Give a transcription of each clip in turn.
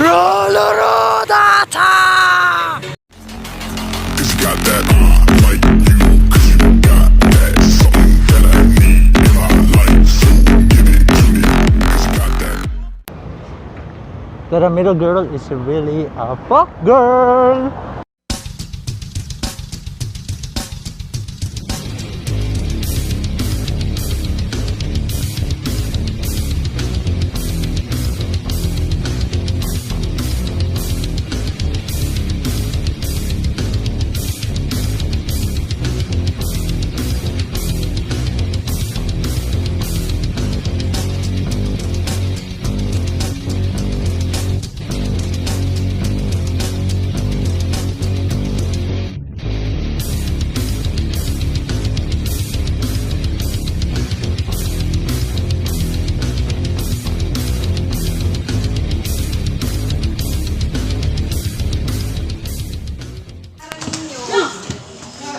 Rolorudata! Cause you got that like you, cause you got that something that I need in my life, so give it to me, cause you got that. The middle girl is really a fuck girl.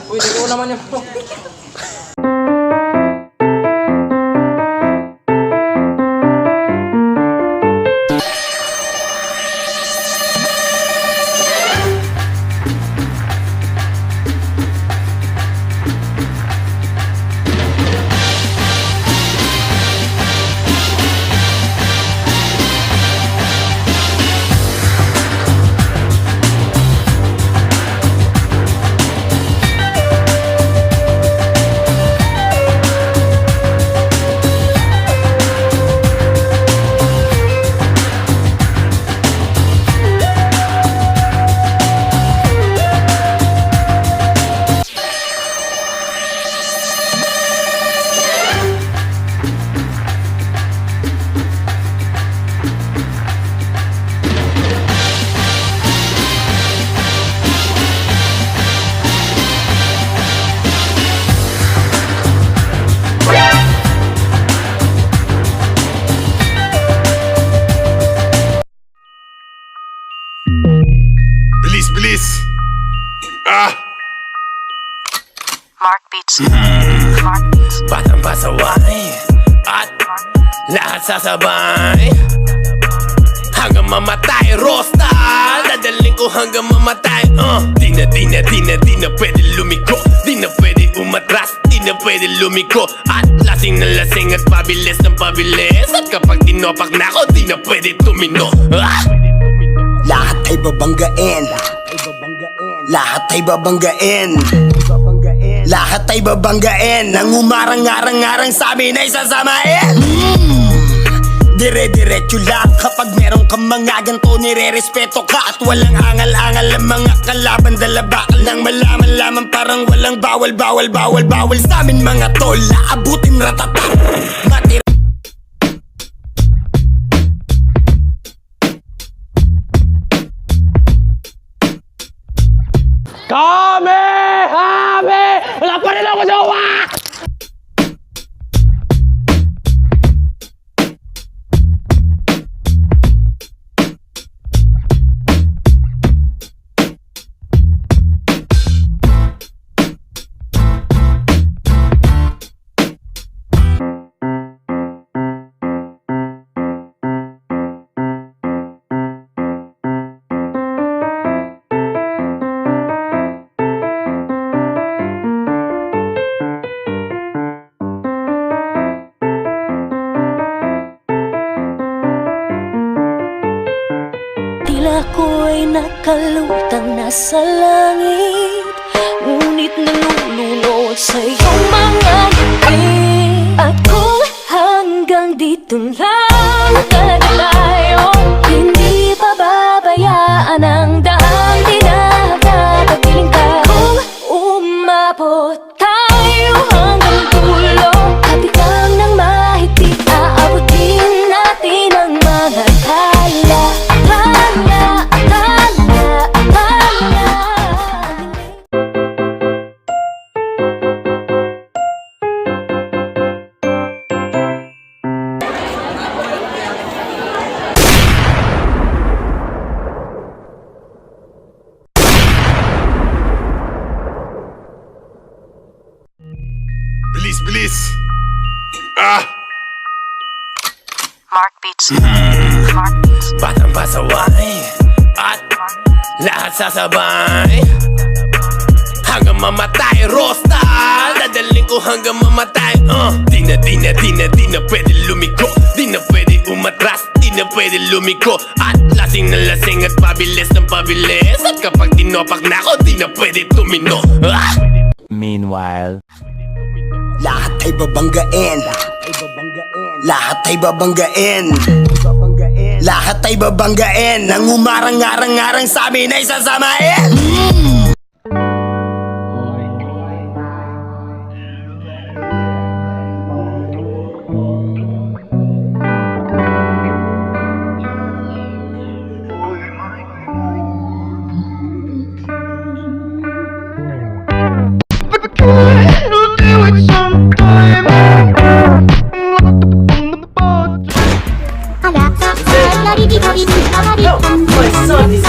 Uy, di ko naman yung... Bilis, bilis! Mark Beats. Mark Beats. Batang pasaway at lahat sasabay hanggang mamatay, Rosta. Dadaling ko hanggang mamatay. Di na pwede lumiko, di na pwede umatras, di na pwede lumiko. At lasing na lasing at pabilis ng pabilis. At kapag tinopak na ako, di na pwede tumino. Lahat ay babanggain. Lahat ay babanggain. Lahat ay babanggain. Nang umarang-arang-arang sa amin ay sasamain. Dire-diretso lang. Kapag meron kang mga ganto, nire-respeto ka. At walang angal-angal ang mga kalaban. Dala bakal nang malaman-laman, parang walang bawal sa amin mga tol. Naabutin ratata. Kamehame! Wala pa rin ako jowa! Tila ko'y nakalutang nasa langit, ngunit nalulunod sa iyong mga ngiti. At kung hanggang dito lang talaga tayo, hindi pababayaan ang daang tinatatapiling ka. Kung umabot tayo hanggang dulo, kapitan ng mahigpit, aabutin natin ang mga tala. Bilis, bilis! Mark Beats. Mark Beats. Batang pasaway at lahat sasabay hanggang mamatay, Rosta. Dadaling ko hanggang mamatay. Di na pwede lumiko. Di na pwede umatras, di na pwede lumiko. At lasing na lasing at pabilis ng pabilis. At kapag tinopak na ako, di na pwede tumino. Meanwhile, Lahat ay babanggain. Lahat ay babanggain. Lahat ay babanggain. Nang umarang-arang-arang sa amin ay sasamain. My son is